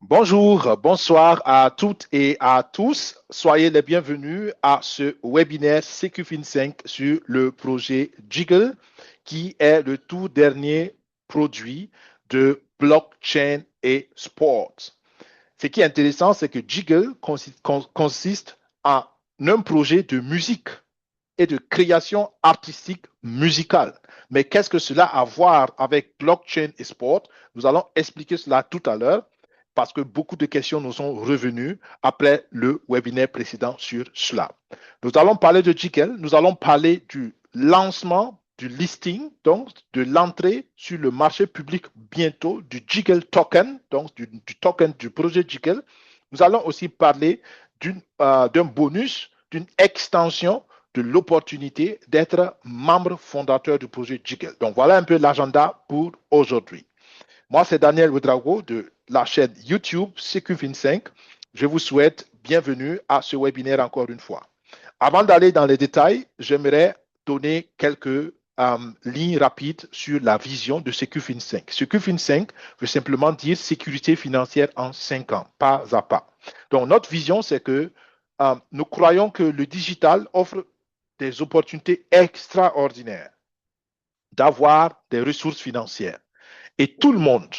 Bonjour, bonsoir à toutes et à tous. Soyez les bienvenus à ce webinaire CQFin5 sur le projet Jiggle, qui est le tout dernier produit de blockchain et sport. Ce qui est intéressant, c'est que Jiggle consiste en un projet de musique et de création artistique musicale. Mais qu'est-ce que cela a à voir avec blockchain et sport? Nous allons expliquer cela tout à l'heure parce que beaucoup de questions nous sont revenues après le webinaire précédent sur cela. Nous allons parler de Jiggle, nous allons parler du lancement, du listing, donc de l'entrée sur le marché public bientôt du Jiggle token, donc du token du projet Jiggle. Nous allons aussi parler d'un bonus, d'une extension de l'opportunité d'être membre fondateur du projet Jiggle. Donc voilà un peu l'agenda pour aujourd'hui. Moi, c'est Daniel Ouedraogo de la chaîne YouTube CQFin5. Je vous souhaite bienvenue à ce webinaire encore une fois. Avant d'aller dans les détails, j'aimerais donner quelques lignes rapides sur la vision de CQFin5. CQFin5 veut simplement dire sécurité financière en 5 ans, pas à pas. Donc, notre vision, c'est que nous croyons que le digital offre des opportunités extraordinaires d'avoir des ressources financières. Et tout le monde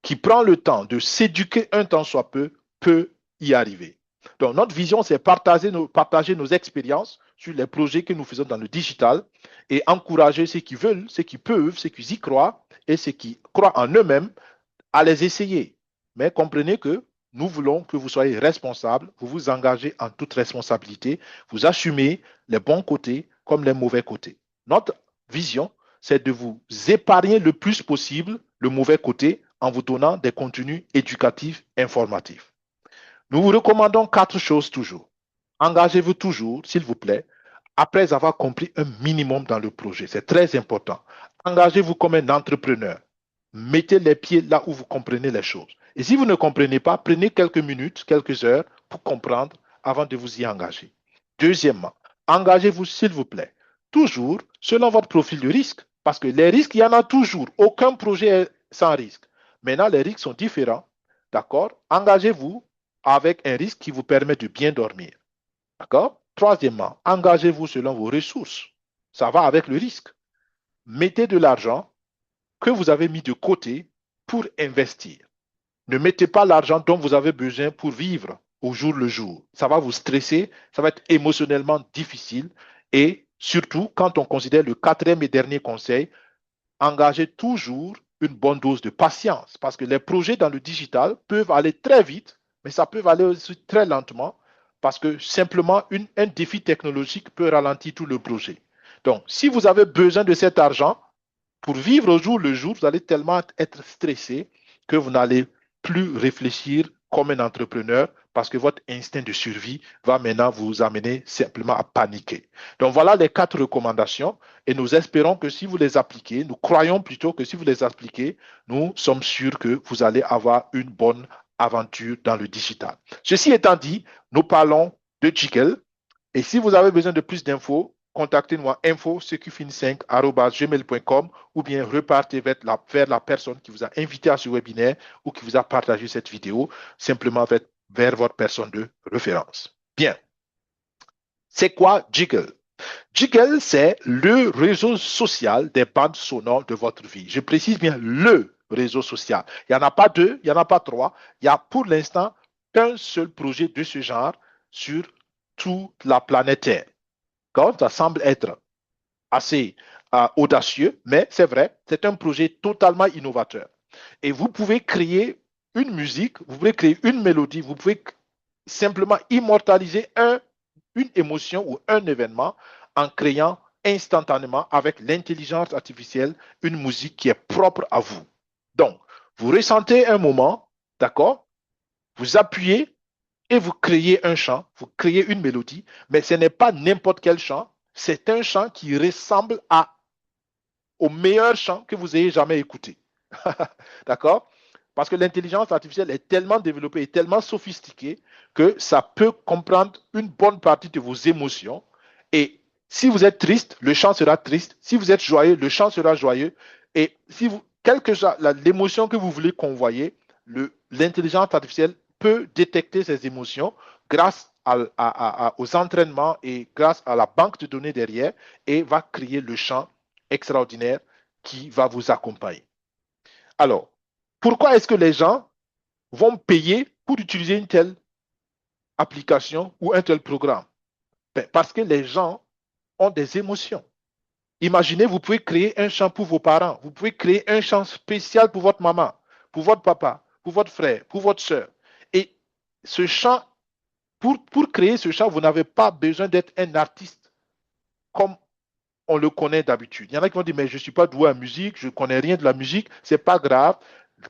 qui prend le temps de s'éduquer un temps soit peu peut y arriver. Donc, notre vision, c'est partager nos expériences sur les projets que nous faisons dans le digital et encourager ceux qui veulent, ceux qui peuvent, ceux qui y croient et ceux qui croient en eux-mêmes à les essayer. Mais comprenez que nous voulons que vous soyez responsables, vous vous engagez en toute responsabilité, vous assumez les bons côtés comme les mauvais côtés. Notre vision, c'est de vous épargner le plus possible le mauvais côté en vous donnant des contenus éducatifs, informatifs. Nous vous recommandons 4 choses toujours. Engagez-vous toujours, s'il vous plaît, après avoir compris un minimum dans le projet. C'est très important. Engagez-vous comme un entrepreneur. Mettez les pieds là où vous comprenez les choses. Et si vous ne comprenez pas, prenez quelques minutes, quelques heures pour comprendre avant de vous y engager. Deuxièmement, engagez-vous, s'il vous plaît, toujours selon votre profil de risque. Parce que les risques, il y en a toujours. Aucun projet est sans risque. Maintenant, les risques sont différents. D'accord? Engagez-vous avec un risque qui vous permet de bien dormir. D'accord? Troisièmement, engagez-vous selon vos ressources. Ça va avec le risque. Mettez de l'argent que vous avez mis de côté pour investir. Ne mettez pas l'argent dont vous avez besoin pour vivre au jour le jour. Ça va vous stresser, ça va être émotionnellement difficile et surtout quand on considère le quatrième et dernier conseil, engagez toujours une bonne dose de patience parce que les projets dans le digital peuvent aller très vite, mais ça peut aller aussi très lentement parce que simplement un défi technologique peut ralentir tout le projet. Donc, si vous avez besoin de cet argent, pour vivre au jour le jour, vous allez tellement être stressé que vous n'allez plus réfléchir comme un entrepreneur parce que votre instinct de survie va maintenant vous amener simplement à paniquer. Donc voilà les 4 recommandations et nous espérons que si vous les appliquez, nous croyons plutôt que si vous les appliquez, nous sommes sûrs que vous allez avoir une bonne aventure dans le digital. Ceci étant dit, nous parlons de Jiggle et si vous avez besoin de plus d'infos, contactez-nous à info5@gmail.com ou bien repartez vers la personne qui vous a invité à ce webinaire ou qui vous a partagé cette vidéo, simplement vers votre personne de référence. Bien. C'est quoi Jiggle? Jiggle, c'est le réseau social des bandes sonores de votre vie. Je précise bien le réseau social. Il n'y en a pas deux, il n'y en a pas trois. Il y a pour l'instant qu'un seul projet de ce genre sur toute la planète Terre. Quand ça semble être assez audacieux, mais c'est vrai, c'est un projet totalement innovateur. Et vous pouvez créer une musique, vous pouvez créer une mélodie, vous pouvez simplement immortaliser une émotion ou un événement en créant instantanément avec l'intelligence artificielle une musique qui est propre à vous. Donc, vous ressentez un moment, d'accord? Vous appuyez et vous créez un chant, vous créez une mélodie, mais ce n'est pas n'importe quel chant, c'est un chant qui ressemble au meilleur chant que vous ayez jamais écouté. D'accord? Parce que l'intelligence artificielle est tellement développée et tellement sophistiquée que ça peut comprendre une bonne partie de vos émotions. Et si vous êtes triste, le chant sera triste. Si vous êtes joyeux, le chant sera joyeux. Et si vous, quelle que soit l'émotion que vous voulez convoyer, l'intelligence artificielle peut détecter ces émotions grâce aux entraînements et grâce à la banque de données derrière et va créer le champ extraordinaire qui va vous accompagner. Alors, pourquoi est-ce que les gens vont payer pour utiliser une telle application ou un tel programme? Ben, parce que les gens ont des émotions. Imaginez, vous pouvez créer un champ pour vos parents, vous pouvez créer un champ spécial pour votre maman, pour votre papa, pour votre frère, pour votre soeur. Et ce champ, pour créer ce champ, vous n'avez pas besoin d'être un artiste comme on le connaît d'habitude. Il y en a qui vont dire, mais je ne suis pas doué en musique, je ne connais rien de la musique. Ce n'est pas grave.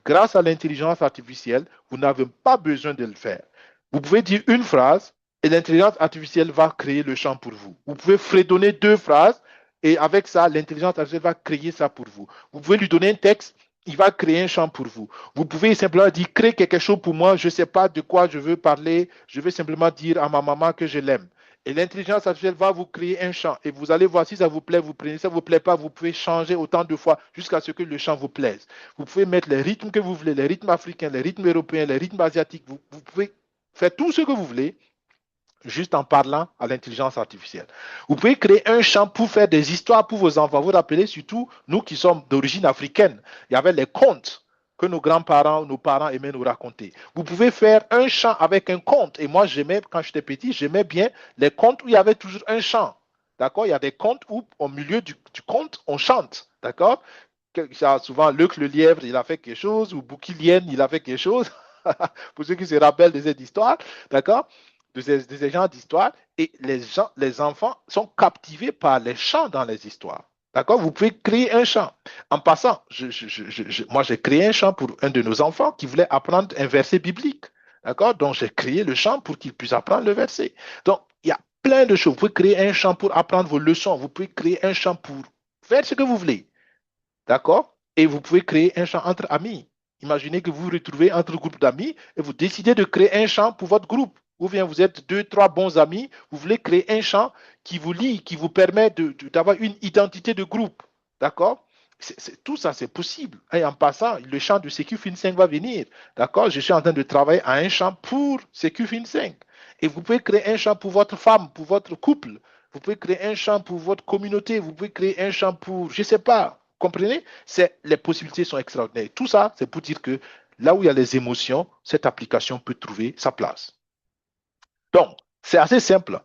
Grâce à l'intelligence artificielle, vous n'avez pas besoin de le faire. Vous pouvez dire une phrase et l'intelligence artificielle va créer le chant pour vous. Vous pouvez fredonner 2 phrases et avec ça, l'intelligence artificielle va créer ça pour vous. Vous pouvez lui donner un texte, il va créer un chant pour vous. Vous pouvez simplement dire, crée quelque chose pour moi, je ne sais pas de quoi je veux parler, je veux simplement dire à ma maman que je l'aime. Et l'intelligence artificielle va vous créer un chant. Et vous allez voir si ça vous plaît, vous prenez. Si ça ne vous plaît pas, vous pouvez changer autant de fois jusqu'à ce que le chant vous plaise. Vous pouvez mettre les rythmes que vous voulez, les rythmes africains, les rythmes européens, les rythmes asiatiques. Vous pouvez faire tout ce que vous voulez juste en parlant à l'intelligence artificielle. Vous pouvez créer un chant pour faire des histoires pour vos enfants. Vous vous rappelez, surtout nous qui sommes d'origine africaine, il y avait les contes que nos grands-parents, nos parents aimaient nous raconter. Vous pouvez faire un chant avec un conte. Et moi, j'aimais, quand j'étais petit, j'aimais bien les contes où il y avait toujours un chant. D'accord? Il y a des contes où, au milieu du conte, on chante. D'accord? Souvent, Luc le lièvre, il a fait quelque chose, ou Boukilienne, il a fait quelque chose. Pour ceux qui se rappellent de cette histoire, d'accord? De ces genres d'histoires. Et les enfants sont captivés par les chants dans les histoires. D'accord? Vous pouvez créer un chant. En passant, moi, j'ai créé un chant pour un de nos enfants qui voulait apprendre un verset biblique. D'accord? Donc, j'ai créé le chant pour qu'il puisse apprendre le verset. Donc, il y a plein de choses. Vous pouvez créer un chant pour apprendre vos leçons. Vous pouvez créer un chant pour faire ce que vous voulez. D'accord? Et vous pouvez créer un chant entre amis. Imaginez que vous vous retrouvez entre groupes d'amis et vous décidez de créer un chant pour votre groupe. Ou bien vous êtes 2, 3 bons amis, vous voulez créer un chant qui vous lie, qui vous permet d'avoir une identité de groupe. D'accord? Tout ça, c'est possible. Et en passant, le chant de CQ-FIN5 va venir. D'accord? Je suis en train de travailler à un chant pour CQ-FIN5. Et vous pouvez créer un chant pour votre femme, pour votre couple. Vous pouvez créer un chant pour votre communauté. Vous pouvez créer un chant pour, je ne sais pas. Comprenez? Les possibilités sont extraordinaires. Tout ça, c'est pour dire que là où il y a les émotions, cette application peut trouver sa place. Donc, c'est assez simple.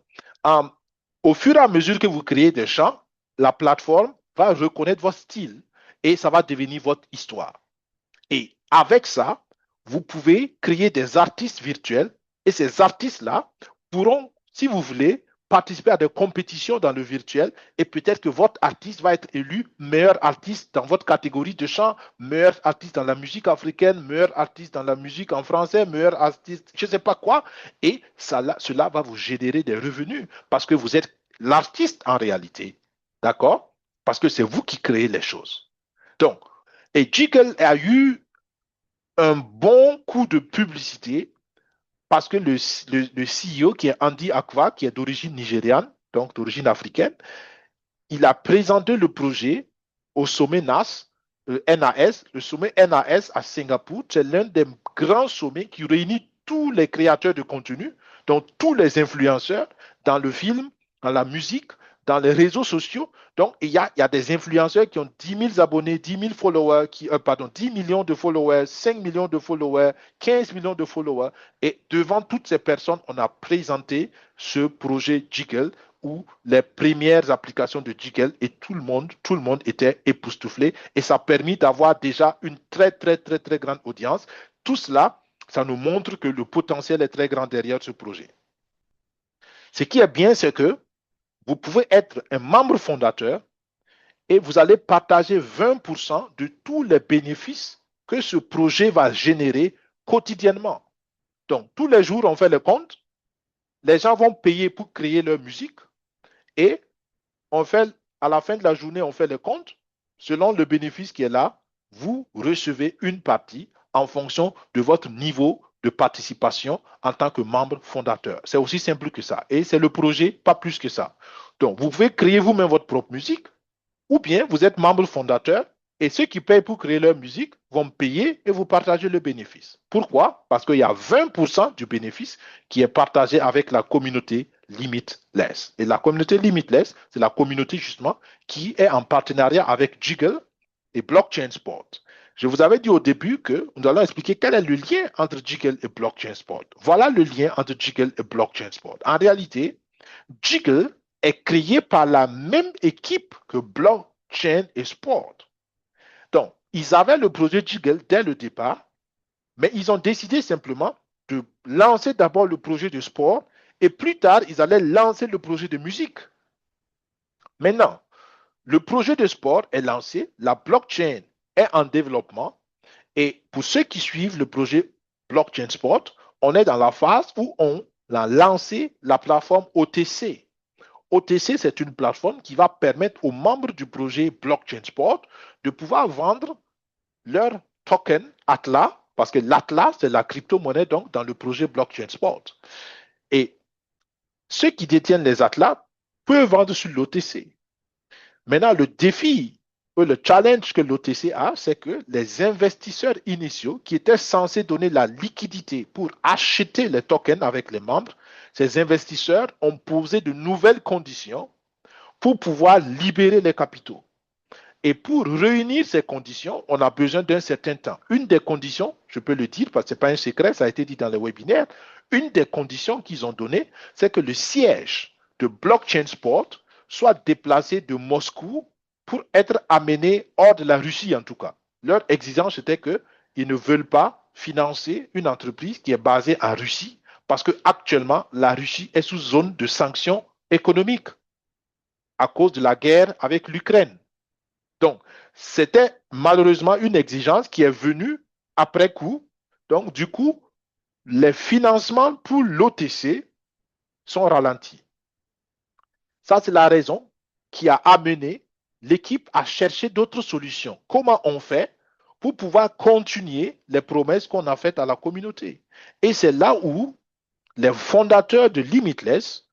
Au fur et à mesure que vous créez des chants, la plateforme va reconnaître votre style et ça va devenir votre histoire. Et avec ça, vous pouvez créer des artistes virtuels et ces artistes-là pourront, si vous voulez, participer à des compétitions dans le virtuel et peut-être que votre artiste va être élu meilleur artiste dans votre catégorie de chant, meilleur artiste dans la musique africaine, meilleur artiste dans la musique en français, meilleur artiste, je ne sais pas quoi. Et cela va vous générer des revenus parce que vous êtes l'artiste en réalité. D'accord? Parce que c'est vous qui créez les choses. Donc, et Jiggle a eu un bon coup de publicité parce que le CEO, qui est Andy Akwa, qui est d'origine nigériane, donc d'origine africaine, il a présenté le projet au sommet NAS, le sommet NAS à Singapour. C'est l'un des grands sommets qui réunit tous les créateurs de contenu, donc tous les influenceurs dans le film, dans la musique, dans les réseaux sociaux. Donc, il y a des influenceurs qui ont 10 000 abonnés, 10 000 followers, 10 millions de followers, 5 millions de followers, 15 millions de followers. Et devant toutes ces personnes, on a présenté ce projet Jiggle où les premières applications de Jiggle et tout le monde était époustouflé et ça a permis d'avoir déjà une très, très, très, très grande audience. Tout cela, ça nous montre que le potentiel est très grand derrière ce projet. Ce qui est bien, c'est que vous pouvez être un membre fondateur et vous allez partager 20% de tous les bénéfices que ce projet va générer quotidiennement. Donc, tous les jours, on fait le compte. Les gens vont payer pour créer leur musique et à la fin de la journée, on fait le compte. Selon le bénéfice qui est là, vous recevez une partie en fonction de votre niveau de participation en tant que membre fondateur. C'est aussi simple que ça. Et c'est le projet, pas plus que ça. Donc, vous pouvez créer vous-même votre propre musique ou bien vous êtes membre fondateur Et ceux qui payent pour créer leur musique vont payer et vous partagez le bénéfice. Pourquoi? Parce qu'il y a 20% du bénéfice qui est partagé avec la communauté Limitless. Et la communauté Limitless, c'est la communauté justement qui est en partenariat avec Jiggle et Blockchain Sport. Je vous avais dit au début que nous allons expliquer quel est le lien entre Jiggle et Blockchain Sport. Voilà le lien entre Jiggle et Blockchain Sport. En réalité, Jiggle est créé par la même équipe que Blockchain et Sport. Donc, ils avaient le projet Jiggle dès le départ, mais ils ont décidé simplement de lancer d'abord le projet de sport et plus tard, ils allaient lancer le projet de musique. Maintenant, le projet de sport est lancé, la blockchain est en développement et pour ceux qui suivent le projet Blockchain Sport, on est dans la phase où on a lancé la plateforme OTC. OTC, c'est une plateforme qui va permettre aux membres du projet Blockchain Sport de pouvoir vendre leur token Atlas, parce que l'Atlas, c'est la crypto-monnaie donc dans le projet Blockchain Sport. Et ceux qui détiennent les Atlas peuvent vendre sur l'OTC. Maintenant, le défi ou le challenge que l'OTC a, c'est que les investisseurs initiaux qui étaient censés donner la liquidité pour acheter les tokens avec les membres, ces investisseurs ont posé de nouvelles conditions pour pouvoir libérer les capitaux. Et pour réunir ces conditions, on a besoin d'un certain temps. Une des conditions, je peux le dire parce que ce n'est pas un secret, ça a été dit dans le webinaire, une des conditions qu'ils ont données, c'est que le siège de Blockchain Sport soit déplacé de Moscou pour être amené hors de la Russie en tout cas. Leur exigence était qu'ils ne veulent pas financer une entreprise qui est basée en Russie parce qu'actuellement, la Russie est sous zone de sanctions économiques à cause de la guerre avec l'Ukraine. Donc, c'était malheureusement une exigence qui est venue après coup. Donc, du coup, les financements pour l'OTC sont ralentis. Ça, c'est la raison qui a amené l'équipe à chercher d'autres solutions. Comment on fait pour pouvoir continuer les promesses qu'on a faites à la communauté? Et c'est là où les fondateurs de Limitless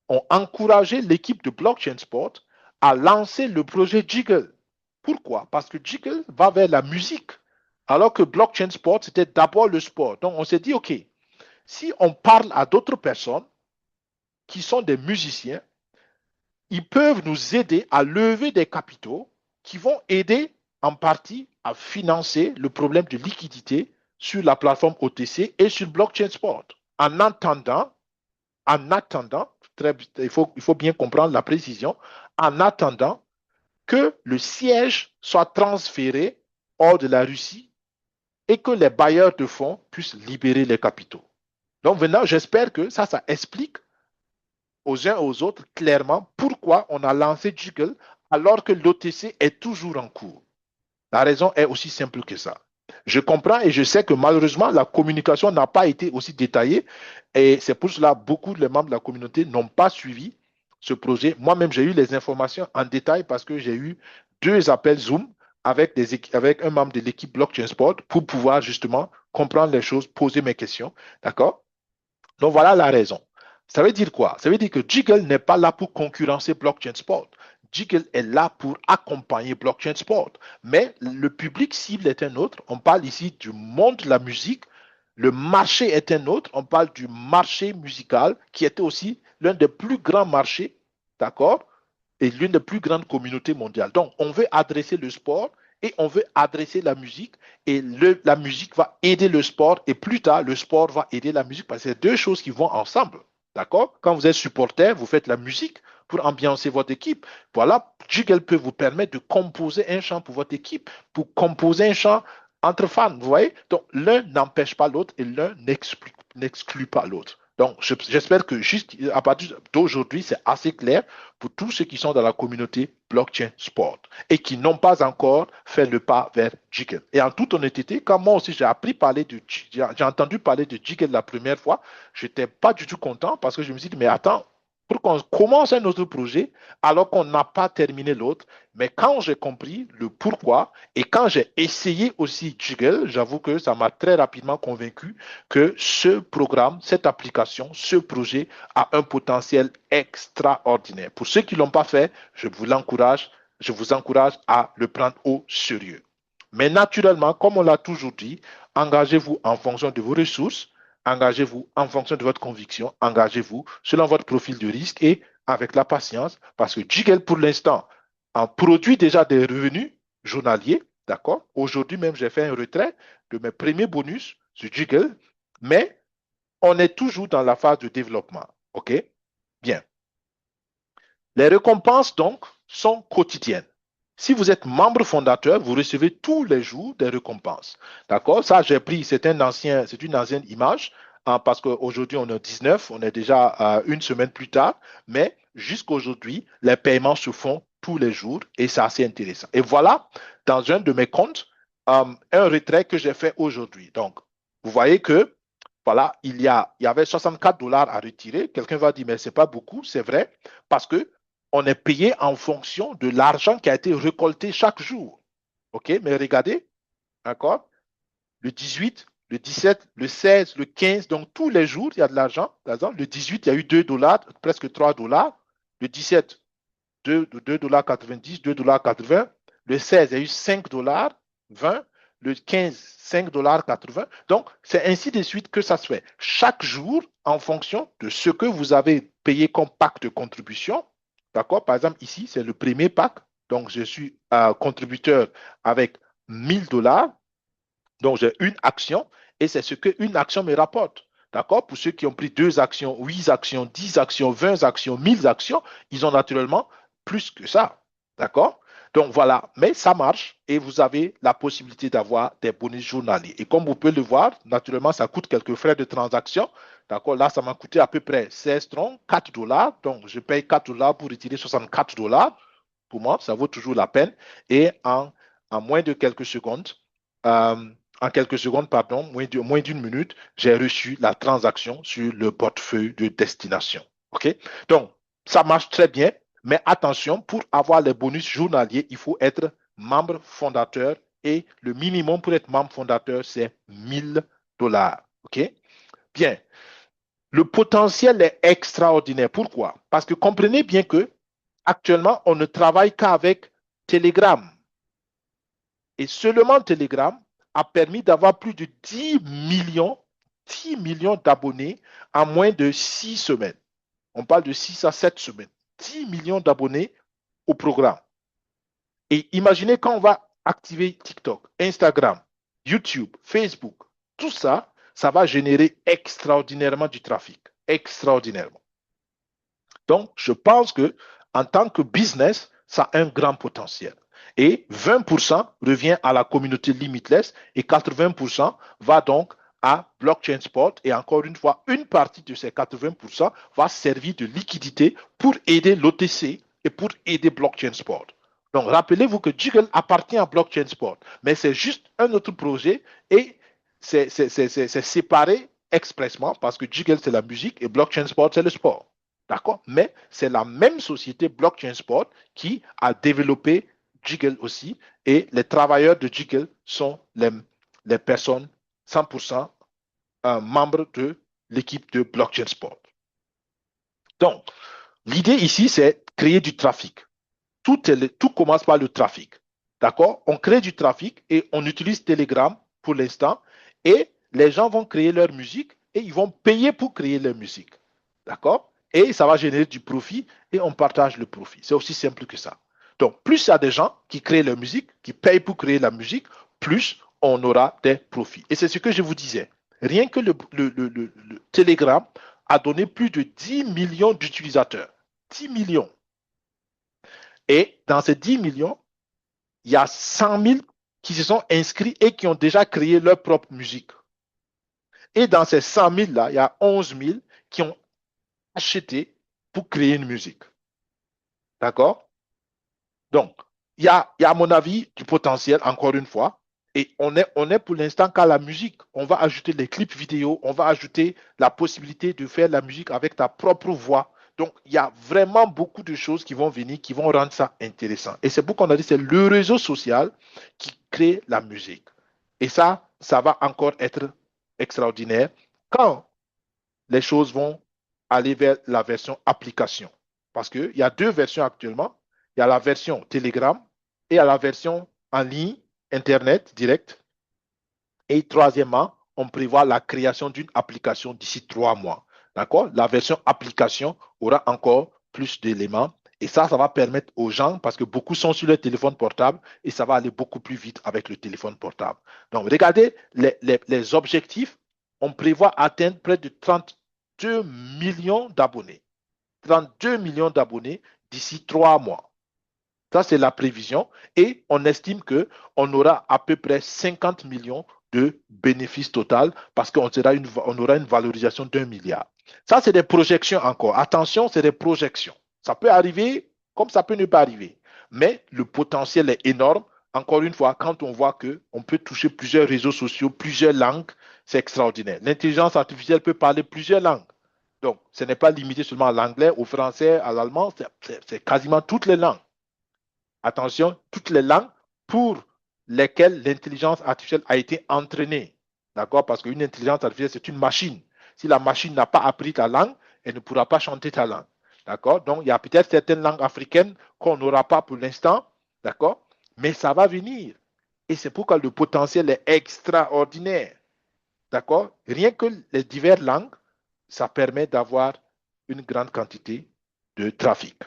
ont encouragé l'équipe de Blockchain Sport à lancer le projet Jiggle. Pourquoi? Parce que Jiggle va vers la musique, alors que Blockchain Sport, c'était d'abord le sport. Donc, on s'est dit, OK, si on parle à d'autres personnes qui sont des musiciens, ils peuvent nous aider à lever des capitaux qui vont aider en partie à financer le problème de liquidité sur la plateforme OTC et sur Blockchain Sport. En attendant, il faut bien comprendre la précision, en attendant que le siège soit transféré hors de la Russie et que les bailleurs de fonds puissent libérer les capitaux. Donc maintenant, j'espère que ça explique aux uns et aux autres clairement pourquoi on a lancé Jiggle alors que l'OTC est toujours en cours. La raison est aussi simple que ça. Je comprends et je sais que malheureusement, la communication n'a pas été aussi détaillée et c'est pour cela que beaucoup de membres de la communauté n'ont pas suivi ce projet. Moi-même, j'ai eu les informations en détail parce que j'ai eu 2 appels Zoom avec un membre de l'équipe Blockchain Sport pour pouvoir justement comprendre les choses, poser mes questions. D'accord? Donc, voilà la raison. Ça veut dire quoi? Ça veut dire que Jiggle n'est pas là pour concurrencer Blockchain Sport. Jiggle est là pour accompagner Blockchain Sport. Mais le public cible est un autre. On parle ici du monde de la musique. Le marché est un autre. On parle du marché musical qui était aussi l'un des plus grands marchés, d'accord? Et l'une des plus grandes communautés mondiales. Donc, on veut adresser le sport et on veut adresser la musique et la musique va aider le sport et plus tard, le sport va aider la musique parce que c'est 2 choses qui vont ensemble. D'accord? Quand vous êtes supporter, vous faites la musique pour ambiancer votre équipe. Voilà, Jiggle peut vous permettre de composer un chant pour votre équipe, pour composer un chant entre fans, vous voyez? Donc, l'un n'empêche pas l'autre et l'un n'exclut pas l'autre. Donc, j'espère que juste à partir d'aujourd'hui, c'est assez clair pour tous ceux qui sont dans la communauté blockchain sport et qui n'ont pas encore fait le pas vers Jiggle. Et en toute honnêteté, quand moi aussi j'ai entendu parler de Jiggle la première fois, je n'étais pas du tout content parce que je me suis dit, mais attends, pour qu'on commence un autre projet alors qu'on n'a pas terminé l'autre. Mais quand j'ai compris le pourquoi et quand j'ai essayé aussi Jiggle, j'avoue que ça m'a très rapidement convaincu que ce programme, cette application, ce projet a un potentiel extraordinaire. Pour ceux qui ne l'ont pas fait, je vous l'encourage. je vous encourage à le prendre au sérieux. Mais naturellement, comme on l'a toujours dit, engagez-vous en fonction de vos ressources, engagez-vous en fonction de votre conviction, engagez-vous selon votre profil de risque et avec la patience, parce que Jiggle, pour l'instant, en produit déjà des revenus journaliers, d'accord? Aujourd'hui même, j'ai fait un retrait de mes premiers bonus sur Jiggle, mais on est toujours dans la phase de développement, OK? Bien. Les récompenses, donc, sont quotidiennes. Si vous êtes membre fondateur, vous recevez tous les jours des récompenses. D'accord? Ça, j'ai pris, c'est une ancienne image, hein, parce qu'aujourd'hui, on est 19, on est déjà une semaine plus tard, mais jusqu'à aujourd'hui, les paiements se font tous les jours et c'est assez intéressant. Et voilà, dans un de mes comptes, un retrait que j'ai fait aujourd'hui. Donc, vous voyez que, voilà, il y avait 64 dollars à retirer. Quelqu'un va dire, mais ce n'est pas beaucoup, c'est vrai, parce que on est payé en fonction de l'argent qui a été récolté chaque jour. OK? Mais regardez, d'accord? Le 18, le 17, le 16, le 15, donc tous les jours, il y a de l'argent. Par exemple, le 18, il y a eu 2 dollars, presque 3 dollars. Le 17, 2 90, 2,80 $. Le 16, il y a eu 5 dollars, 20. Le 15, 5 dollars 80. Donc, c'est ainsi de suite que ça se fait. Chaque jour, en fonction de ce que vous avez payé comme pack de contribution, d'accord? Par exemple, ici, c'est le premier pack. Donc, je suis contributeur avec 1000 dollars. Donc, j'ai une action et c'est ce qu'une action me rapporte. D'accord? Pour ceux qui ont pris 2 actions, 8 actions, 10 actions, 20 actions, 1000 actions, ils ont naturellement plus que ça. D'accord? Donc voilà, mais ça marche et vous avez la possibilité d'avoir des bonus journaliers. Et comme vous pouvez le voir, naturellement, ça coûte quelques frais de transaction. D'accord? Là, ça m'a coûté à peu près 16 troncs, 4 dollars. Donc, je paye 4 dollars pour retirer 64 dollars. Pour moi, ça vaut toujours la peine. Et en moins de quelques secondes, euh, pardon, moins d'une minute, j'ai reçu la transaction sur le portefeuille de destination. OK? Donc, ça marche très bien, mais attention, pour avoir les bonus journaliers, il faut être membre fondateur et le minimum pour être membre fondateur, c'est 1000 dollars. OK? Bien. Le potentiel est extraordinaire. Pourquoi? Parce que comprenez bien que actuellement, on ne travaille qu'avec Telegram. Et seulement Telegram a permis d'avoir plus de 10 millions d'abonnés en moins de 6 semaines. On parle de 6 à 7 semaines. 10 millions d'abonnés au programme. Et imaginez quand on va activer TikTok, Instagram, YouTube, Facebook, tout ça, ça va générer extraordinairement du trafic. Extraordinairement. Donc, je pense que en tant que business, ça a un grand potentiel. Et 20% revient à la communauté Limitless et 80% va donc à Blockchain Sport. Et encore une fois, une partie de ces 80% va servir de liquidité pour aider l'OTC et pour aider Blockchain Sport. Donc, rappelez-vous que Jiggle appartient à Blockchain Sport, mais c'est juste un autre projet et c'est séparé expressement parce que Jiggle, c'est la musique et Blockchain Sport, c'est le sport. D'accord? Mais c'est la même société Blockchain Sport qui a développé Jiggle aussi et les travailleurs de Jiggle sont les personnes 100% membres de l'équipe de Blockchain Sport. Donc, l'idée ici, c'est créer du trafic. Tout commence par le trafic. D'accord? On crée du trafic et on utilise Telegram pour l'instant et les gens vont créer leur musique et ils vont payer pour créer leur musique. D'accord? Et ça va générer du profit et on partage le profit. C'est aussi simple que ça. Donc, plus il y a des gens qui créent leur musique, qui payent pour créer la musique, plus on aura des profits. Et c'est ce que je vous disais. Rien que le Telegram a donné plus de 10 millions d'utilisateurs. 10 millions. Et dans ces 10 millions, il y a 100 000 qui se sont inscrits et qui ont déjà créé leur propre musique. Et dans ces 100 000-là, il y a 11 000 qui ont acheté pour créer une musique. D'accord? Donc, il y a, à mon avis, du potentiel, encore une fois. Et on est pour l'instant qu'à la musique. On va ajouter les clips vidéo, on va ajouter la possibilité de faire la musique avec ta propre voix. Donc, il y a vraiment beaucoup de choses qui vont venir, qui vont rendre ça intéressant. Et c'est pourquoi on a dit que c'est le réseau social qui crée la musique. Et ça va encore être extraordinaire quand les choses vont aller vers la version application. Parce qu'il y a deux versions actuellement. Il y a la version Telegram et il y a la version en ligne, Internet direct. Et troisièmement, on prévoit la création d'une application d'ici 3 mois. D'accord? La version application aura encore plus d'éléments. Et ça va permettre aux gens, parce que beaucoup sont sur le téléphone portable, et ça va aller beaucoup plus vite avec le téléphone portable. Donc, regardez les objectifs. On prévoit atteindre près de 32 millions d'abonnés. 32 millions d'abonnés d'ici 3 mois. Ça, c'est la prévision. Et on estime qu'on aura à peu près 50 millions de bénéfices total parce qu'on aura une valorisation d'1 milliard. Ça, c'est des projections encore. Attention, c'est des projections. Ça peut arriver comme ça peut ne pas arriver. Mais le potentiel est énorme. Encore une fois, quand on voit qu'on peut toucher plusieurs réseaux sociaux, plusieurs langues, c'est extraordinaire. L'intelligence artificielle peut parler plusieurs langues. Donc, ce n'est pas limité seulement à l'anglais, au français, à l'allemand, c'est quasiment toutes les langues. Attention, toutes les langues pour lesquelles l'intelligence artificielle a été entraînée. D'accord? Parce qu'une intelligence artificielle, c'est une machine. Si la machine n'a pas appris ta langue, elle ne pourra pas chanter ta langue. D'accord? Donc, il y a peut-être certaines langues africaines qu'on n'aura pas pour l'instant. D'accord? Mais ça va venir. Et c'est pourquoi le potentiel est extraordinaire. D'accord? Rien que les diverses langues, ça permet d'avoir une grande quantité de trafic.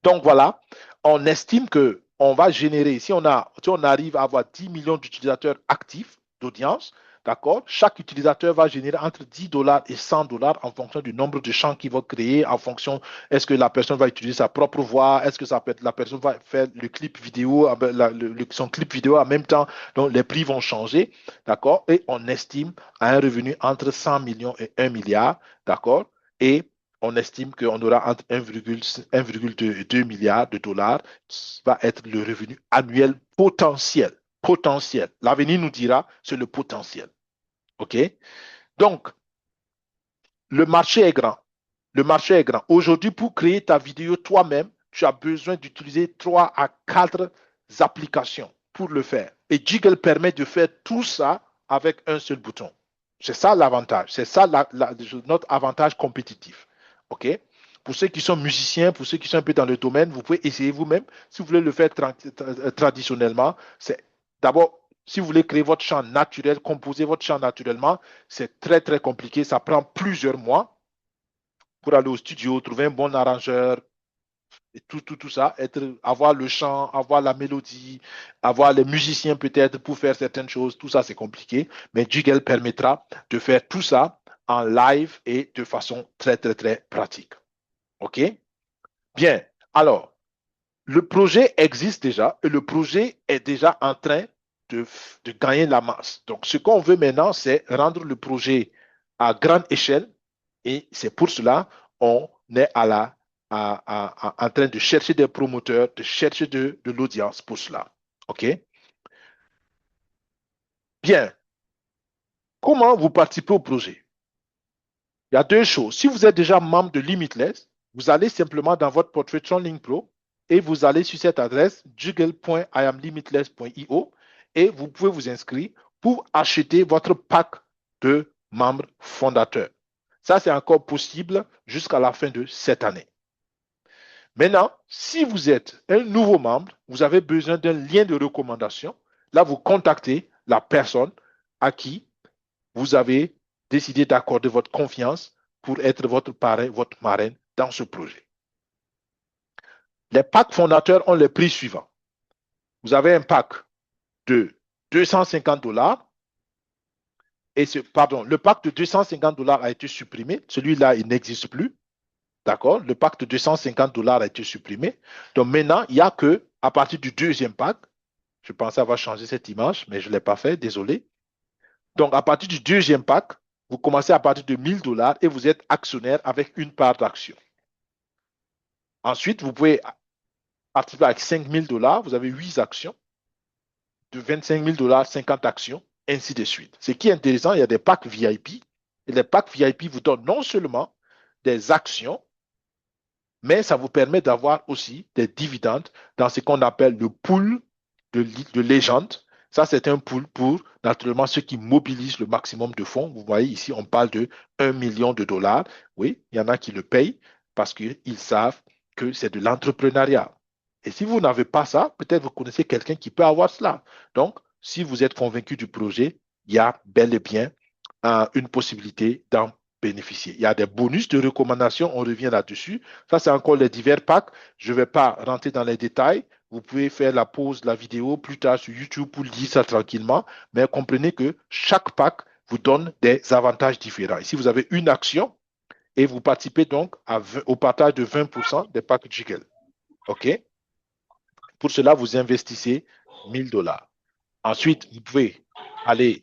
Donc voilà, on estime que on va générer, si on arrive à avoir 10 millions d'utilisateurs actifs d'audience, d'accord, chaque utilisateur va générer entre 10 dollars et 100 dollars en fonction du nombre de champs qu'il va créer, en fonction, est-ce que la personne va utiliser sa propre voix, est-ce que ça peut être, la personne va faire le clip vidéo, son clip vidéo en même temps, donc les prix vont changer, d'accord, et on estime à un revenu entre 100 millions et 1 milliard, d'accord, et on estime qu'on aura entre 1,2 et 2 milliards de dollars qui va être le revenu annuel potentiel. Potentiel. L'avenir nous dira, c'est le potentiel. OK? Donc, le marché est grand. Le marché est grand. Aujourd'hui, pour créer ta vidéo toi-même, tu as besoin d'utiliser 3 à 4 applications pour le faire. Et Jiggle permet de faire tout ça avec un seul bouton. C'est ça l'avantage. C'est ça notre avantage compétitif. OK? Pour ceux qui sont musiciens, pour ceux qui sont un peu dans le domaine, vous pouvez essayer vous-même. Si vous voulez le faire traditionnellement, c'est d'abord, si vous voulez créer votre chant naturel, composer votre chant naturellement, c'est très, très compliqué. Ça prend plusieurs mois pour aller au studio, trouver un bon arrangeur, et tout ça, avoir le chant, avoir la mélodie, avoir les musiciens peut-être pour faire certaines choses, tout ça c'est compliqué, mais Jiggle permettra de faire tout ça en live et de façon très, très, très pratique. OK? Bien. Alors, le projet existe déjà et le projet est déjà en train de gagner la masse. Donc, ce qu'on veut maintenant, c'est rendre le projet à grande échelle et c'est pour cela qu'on est en train de chercher des promoteurs, de chercher de l'audience pour cela. OK? Bien. Comment vous participez au projet? Il y a deux choses. Si vous êtes déjà membre de Limitless, vous allez simplement dans votre portefeuille TronLink Pro et vous allez sur cette adresse jiggle.iamlimitless.io et vous pouvez vous inscrire pour acheter votre pack de membres fondateurs. Ça, c'est encore possible jusqu'à la fin de cette année. Maintenant, si vous êtes un nouveau membre, vous avez besoin d'un lien de recommandation. Là, vous contactez la personne à qui vous avez décidé d'accorder votre confiance pour être votre parrain, votre marraine dans ce projet. Les packs fondateurs ont les prix suivants. Vous avez un pack de 250 dollars. Le pack de 250 dollars a été supprimé. Celui-là, il n'existe plus. D'accord? Le pack de 250 dollars a été supprimé. Donc maintenant, il n'y a que à partir du deuxième pack. Je pensais avoir changé cette image, mais je ne l'ai pas fait. Désolé. Donc, à partir du deuxième pack, vous commencez à partir de 1000 dollars et vous êtes actionnaire avec une part d'action. Ensuite, vous pouvez participer avec 5000 dollars. Vous avez 8 actions. De 25 000 dollars, 50 actions, ainsi de suite. Ce qui est intéressant, il y a des packs VIP. Et les packs VIP vous donnent non seulement des actions, mais ça vous permet d'avoir aussi des dividendes dans ce qu'on appelle le pool de légende. Ça, c'est un pool pour, naturellement, ceux qui mobilisent le maximum de fonds. Vous voyez ici, on parle de 1 million de dollars. Oui, il y en a qui le payent parce qu'ils savent que c'est de l'entrepreneuriat. Et si vous n'avez pas ça, peut-être vous connaissez quelqu'un qui peut avoir cela. Donc, si vous êtes convaincu du projet, il y a bel et bien une possibilité d'en bénéficier. Il y a des bonus de recommandation, on revient là-dessus. Ça, c'est encore les divers packs. Je ne vais pas rentrer dans les détails. Vous pouvez faire la pause de la vidéo plus tard sur YouTube pour lire ça tranquillement. Mais comprenez que chaque pack vous donne des avantages différents. Ici, vous avez une action et vous participez donc au partage de 20% des packs Jiggle. OK? Pour cela, vous investissez 1000 $. Ensuite, vous pouvez aller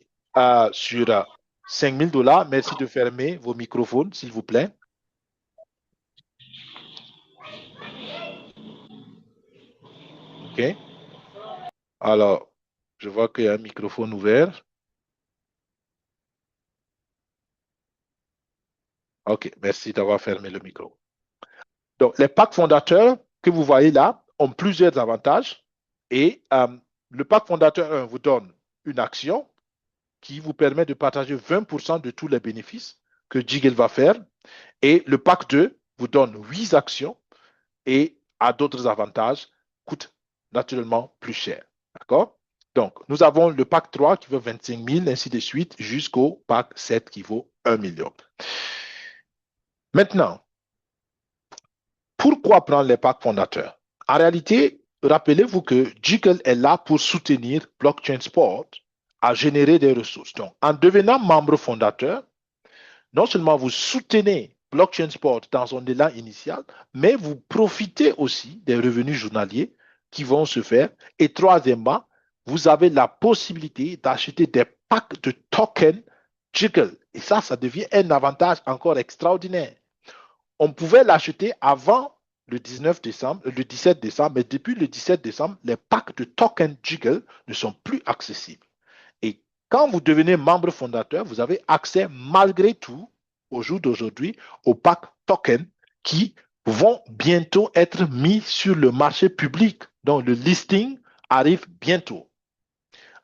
sur 5000 $. Merci de fermer vos microphones, s'il vous plaît. OK. Alors, je vois qu'il y a un microphone ouvert. OK, merci d'avoir fermé le micro. Donc, les packs fondateurs que vous voyez là ont plusieurs avantages. Et le pack fondateur 1 vous donne une action qui vous permet de partager 20% de tous les bénéfices que Jiggle va faire. Et le pack 2 vous donne 8 actions et a d'autres avantages, coûte naturellement plus cher. D'accord? Donc, nous avons le pack 3 qui vaut 25 000, ainsi de suite, jusqu'au pack 7 qui vaut 1 million. Maintenant, pourquoi prendre les packs fondateurs? En réalité, rappelez-vous que Jiggle est là pour soutenir Blockchain Sport à générer des ressources. Donc, en devenant membre fondateur, non seulement vous soutenez Blockchain Sport dans son élan initial, mais vous profitez aussi des revenus journaliers qui vont se faire. Et troisièmement, vous avez la possibilité d'acheter des packs de tokens Jiggle. Et ça devient un avantage encore extraordinaire. On pouvait l'acheter avant le 19 décembre, le 17 décembre, mais depuis le 17 décembre, les packs de tokens Jiggle ne sont plus accessibles. Et quand vous devenez membre fondateur, vous avez accès malgré tout, au jour d'aujourd'hui, aux packs tokens qui vont bientôt être mis sur le marché public. Donc, le listing arrive bientôt.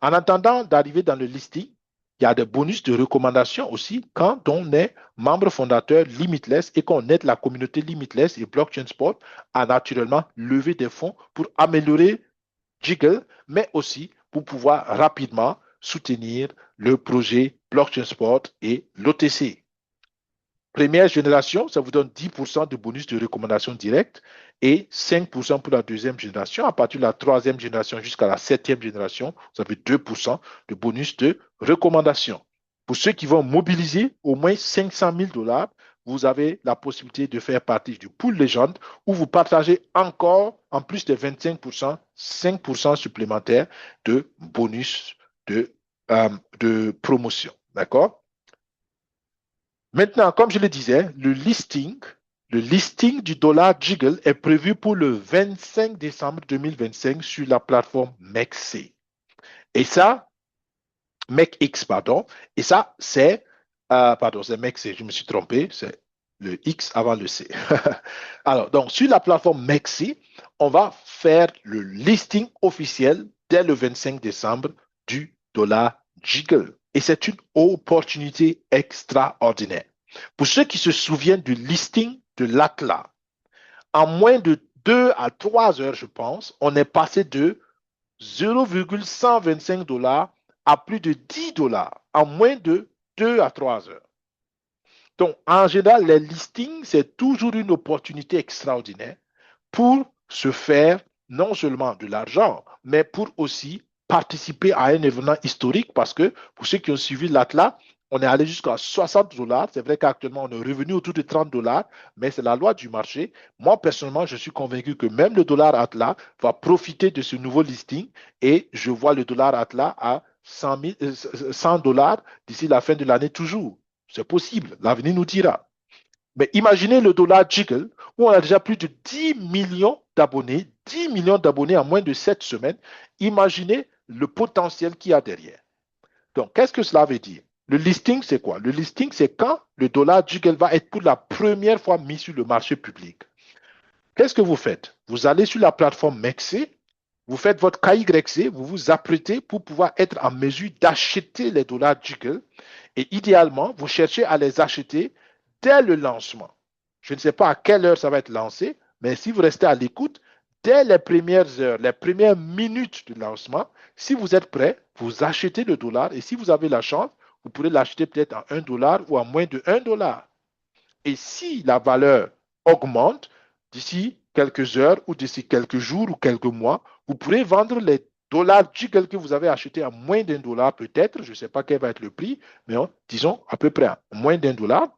En attendant d'arriver dans le listing, il y a des bonus de recommandation aussi quand on est membre fondateur Limitless et qu'on aide la communauté Limitless et Blockchain Sport à naturellement lever des fonds pour améliorer Jiggle, mais aussi pour pouvoir rapidement soutenir le projet Blockchain Sport et l'OTC. Première génération, ça vous donne 10% de bonus de recommandation directe et 5% pour la deuxième génération. À partir de la troisième génération jusqu'à la septième génération, vous avez 2% de bonus de recommandation. Pour ceux qui vont mobiliser au moins 500 000 $, vous avez la possibilité de faire partie du pool légende où vous partagez encore, en plus des 25%, 5% supplémentaires de bonus de promotion. D'accord? Maintenant, comme je le disais, le listing du dollar Jiggle est prévu pour le 25 décembre 2025 sur la plateforme MEXC. Et ça, MEXX, pardon. Et ça, c'est MEXC, je me suis trompé, c'est le X avant le C. Alors, donc, sur la plateforme MEXC, on va faire le listing officiel dès le 25 décembre du dollar Jiggle. Et c'est une opportunité extraordinaire. Pour ceux qui se souviennent du listing de l'Atlas, en moins de 2 à 3 heures, je pense, on est passé de 0,125 $ à plus de 10 $ en moins de 2 à 3 heures. Donc, en général, les listings, c'est toujours une opportunité extraordinaire pour se faire non seulement de l'argent, mais pour aussi participer à un événement historique parce que pour ceux qui ont suivi l'Atlas, on est allé jusqu'à 60 $. C'est vrai qu'actuellement, on est revenu autour de 30 $, mais c'est la loi du marché. Moi, personnellement, je suis convaincu que même le dollar Atlas va profiter de ce nouveau listing et je vois le dollar Atlas à 100 $ d'ici la fin de l'année toujours. C'est possible, l'avenir nous dira. Mais imaginez le dollar Jiggle, où on a déjà plus de 10 millions d'abonnés, 10 millions d'abonnés en moins de 7 semaines. Imaginez le potentiel qu'il y a derrière. Donc, qu'est-ce que cela veut dire? Le listing, c'est quoi? Le listing, c'est quand le dollar Jiggle va être pour la première fois mis sur le marché public. Qu'est-ce que vous faites? Vous allez sur la plateforme MEXC, vous faites votre KYC, vous vous apprêtez pour pouvoir être en mesure d'acheter les dollars Jiggle et idéalement, vous cherchez à les acheter dès le lancement. Je ne sais pas à quelle heure ça va être lancé, mais si vous restez à l'écoute, dès les premières heures, les premières minutes de lancement, si vous êtes prêt, vous achetez le dollar et si vous avez la chance, vous pourrez l'acheter peut-être à 1 dollar ou à moins de 1 dollar. Et si la valeur augmente d'ici quelques heures ou d'ici quelques jours ou quelques mois, vous pourrez vendre les dollars Jiggle que vous avez achetés à moins d'1 dollar peut-être, je ne sais pas quel va être le prix, mais disons à peu près à moins d'1 dollar.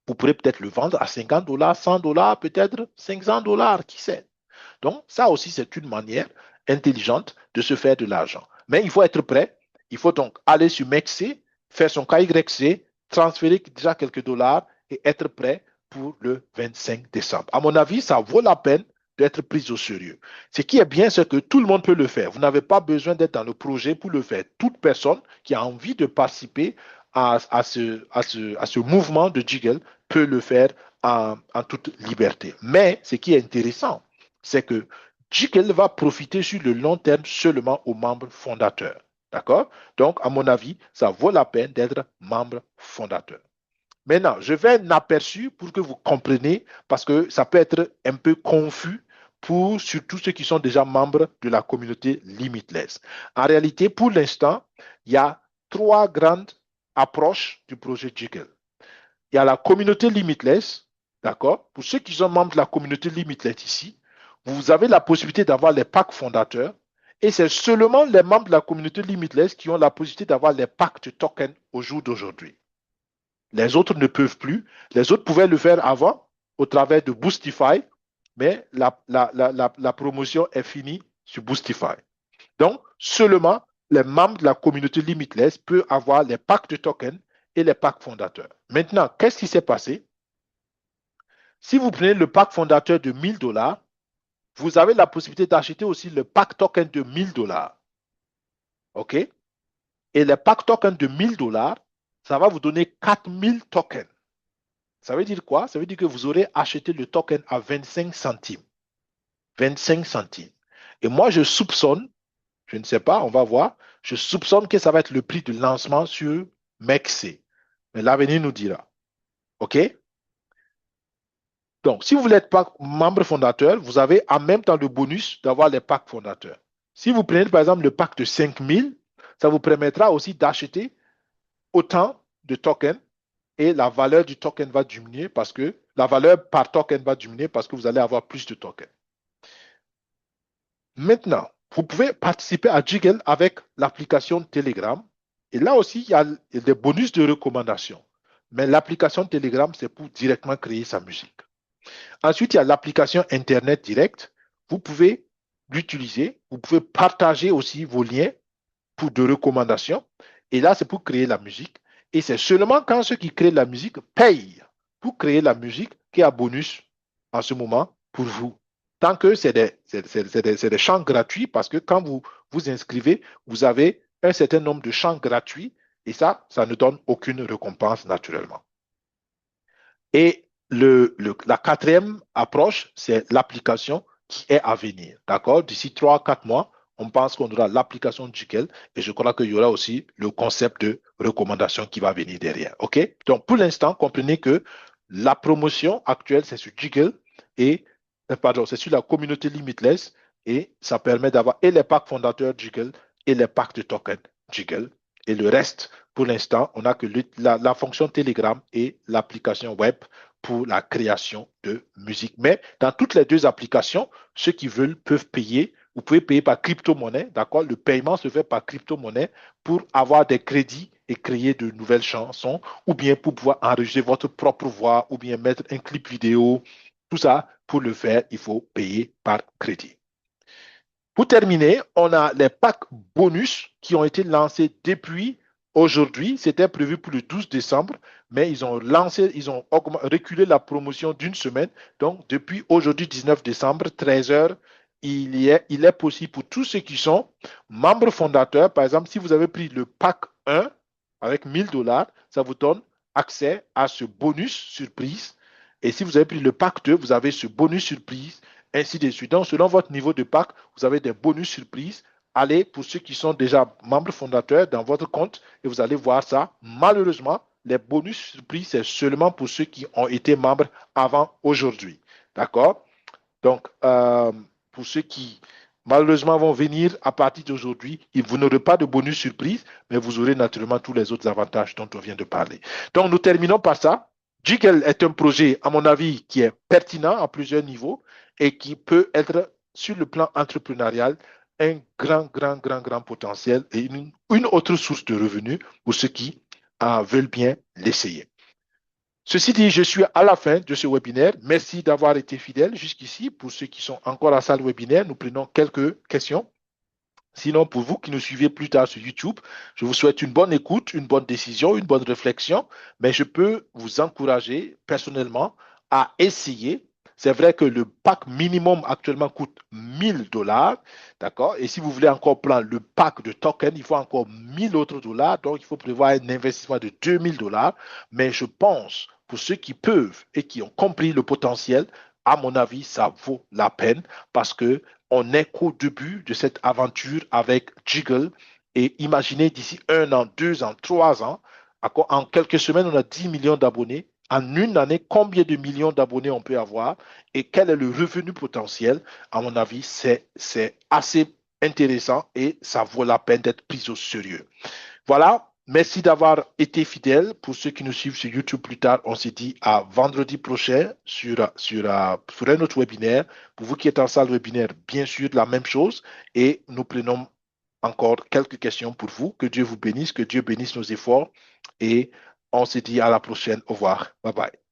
Vous pourrez peut-être le vendre à 50 dollars, 100 dollars, peut-être 500 dollars, qui sait. Donc, ça aussi, c'est une manière intelligente de se faire de l'argent. Mais il faut être prêt. Il faut donc aller sur MEXC, faire son KYC, transférer déjà quelques dollars et être prêt pour le 25 décembre. À mon avis, ça vaut la peine d'être pris au sérieux. Ce qui est bien, c'est que tout le monde peut le faire. Vous n'avez pas besoin d'être dans le projet pour le faire. Toute personne qui a envie de participer à ce mouvement de Jiggle peut le faire en toute liberté. Mais ce qui est intéressant, c'est que Jiggle va profiter sur le long terme seulement aux membres fondateurs. D'accord? Donc, à mon avis, ça vaut la peine d'être membre fondateur. Maintenant, je vais un aperçu pour que vous compreniez, parce que ça peut être un peu confus pour surtout ceux qui sont déjà membres de la communauté Limitless. En réalité, pour l'instant, il y a trois grandes approches du projet Jiggle. Il y a la communauté Limitless, d'accord? Pour ceux qui sont membres de la communauté Limitless ici, vous avez la possibilité d'avoir les packs fondateurs et c'est seulement les membres de la communauté Limitless qui ont la possibilité d'avoir les packs de tokens au jour d'aujourd'hui. Les autres ne peuvent plus. Les autres pouvaient le faire avant au travers de Boostify, mais la promotion est finie sur Boostify. Donc, seulement les membres de la communauté Limitless peuvent avoir les packs de tokens et les packs fondateurs. Maintenant, qu'est-ce qui s'est passé? Si vous prenez le pack fondateur de 1000 dollars, vous avez la possibilité d'acheter aussi le pack token de 1000 dollars. OK? Et le pack token de 1000 dollars, ça va vous donner 4000 tokens. Ça veut dire quoi? Ça veut dire que vous aurez acheté le token à 25 centimes. 25 centimes. Et moi, je soupçonne, je ne sais pas, on va voir, je soupçonne que ça va être le prix de lancement sur MEXC. Mais l'avenir nous dira. OK? Donc, si vous voulez être membre fondateur, vous avez en même temps le bonus d'avoir les packs fondateurs. Si vous prenez par exemple le pack de 5000, ça vous permettra aussi d'acheter autant de tokens et la valeur du token va diminuer parce que la valeur par token va diminuer parce que vous allez avoir plus de tokens. Maintenant, vous pouvez participer à Jiggle avec l'application Telegram. Et là aussi, il y a des bonus de recommandation. Mais l'application Telegram, c'est pour directement créer sa musique. Ensuite, il y a l'application Internet Direct. Vous pouvez l'utiliser. Vous pouvez partager aussi vos liens pour de recommandations. Et là, c'est pour créer la musique. Et c'est seulement quand ceux qui créent la musique payent pour créer la musique qu'il y a bonus en ce moment pour vous. Tant que c'est des chants gratuits, parce que quand vous vous inscrivez, vous avez un certain nombre de chants gratuits et ça ne donne aucune récompense naturellement. Et la quatrième approche, c'est l'application qui est à venir. D'accord? D'ici 3-4 mois, on pense qu'on aura l'application Jiggle et je crois qu'il y aura aussi le concept de recommandation qui va venir derrière. OK? Donc, pour l'instant, comprenez que la promotion actuelle, c'est sur Jiggle et, pardon, c'est sur la communauté Limitless et ça permet d'avoir et les packs fondateurs Jiggle et les packs de tokens Jiggle. Et le reste, pour l'instant, on n'a que la fonction Telegram et l'application web pour la création de musique. Mais dans toutes les deux applications, ceux qui veulent peuvent payer. Vous pouvez payer par crypto-monnaie, d'accord? Le paiement se fait par crypto-monnaie pour avoir des crédits et créer de nouvelles chansons, ou bien pour pouvoir enregistrer votre propre voix, ou bien mettre un clip vidéo. Tout ça, pour le faire, il faut payer par crédit. Pour terminer, on a les packs bonus qui ont été lancés depuis aujourd'hui. C'était prévu pour le 12 décembre, mais ils ont reculé la promotion d'une semaine. Donc, depuis aujourd'hui, 19 décembre, 13 heures, il est possible pour tous ceux qui sont membres fondateurs. Par exemple, si vous avez pris le pack 1 avec 1000 dollars, ça vous donne accès à ce bonus surprise. Et si vous avez pris le pack 2, vous avez ce bonus surprise, ainsi de suite. Donc, selon votre niveau de pack, vous avez des bonus surprises. Allez, pour ceux qui sont déjà membres fondateurs dans votre compte, et vous allez voir ça. Malheureusement, les bonus surprises, c'est seulement pour ceux qui ont été membres avant aujourd'hui. D'accord? Donc, pour ceux qui malheureusement vont venir à partir d'aujourd'hui. Vous n'aurez pas de bonus surprise, mais vous aurez naturellement tous les autres avantages dont on vient de parler. Donc, nous terminons par ça. Jiggle est un projet, à mon avis, qui est pertinent à plusieurs niveaux et qui peut être, sur le plan entrepreneurial, un grand potentiel et une autre source de revenus pour ceux qui veulent bien l'essayer. Ceci dit, je suis à la fin de ce webinaire. Merci d'avoir été fidèle jusqu'ici. Pour ceux qui sont encore à la salle webinaire, nous prenons quelques questions. Sinon, pour vous qui nous suivez plus tard sur YouTube, je vous souhaite une bonne écoute, une bonne décision, une bonne réflexion, mais je peux vous encourager personnellement à essayer. C'est vrai que le pack minimum actuellement coûte 1000 $, d'accord? Et si vous voulez encore prendre le pack de tokens, il faut encore 1000 autres dollars, donc il faut prévoir un investissement de 2000 $. Mais je pense, pour ceux qui peuvent et qui ont compris le potentiel, à mon avis, ça vaut la peine parce que on n'est qu'au début de cette aventure avec Jiggle. Et imaginez d'ici 1 an, 2 ans, 3 ans, en quelques semaines, on a 10 millions d'abonnés. En une année, combien de millions d'abonnés on peut avoir et quel est le revenu potentiel? À mon avis, c'est assez intéressant et ça vaut la peine d'être pris au sérieux. Voilà, merci d'avoir été fidèle. Pour ceux qui nous suivent sur YouTube plus tard, on se dit à vendredi prochain sur un autre webinaire. Pour vous qui êtes en salle webinaire, bien sûr, la même chose. Et nous prenons encore quelques questions pour vous. Que Dieu vous bénisse, que Dieu bénisse nos efforts. Et on se dit à la prochaine. Au revoir. Bye bye.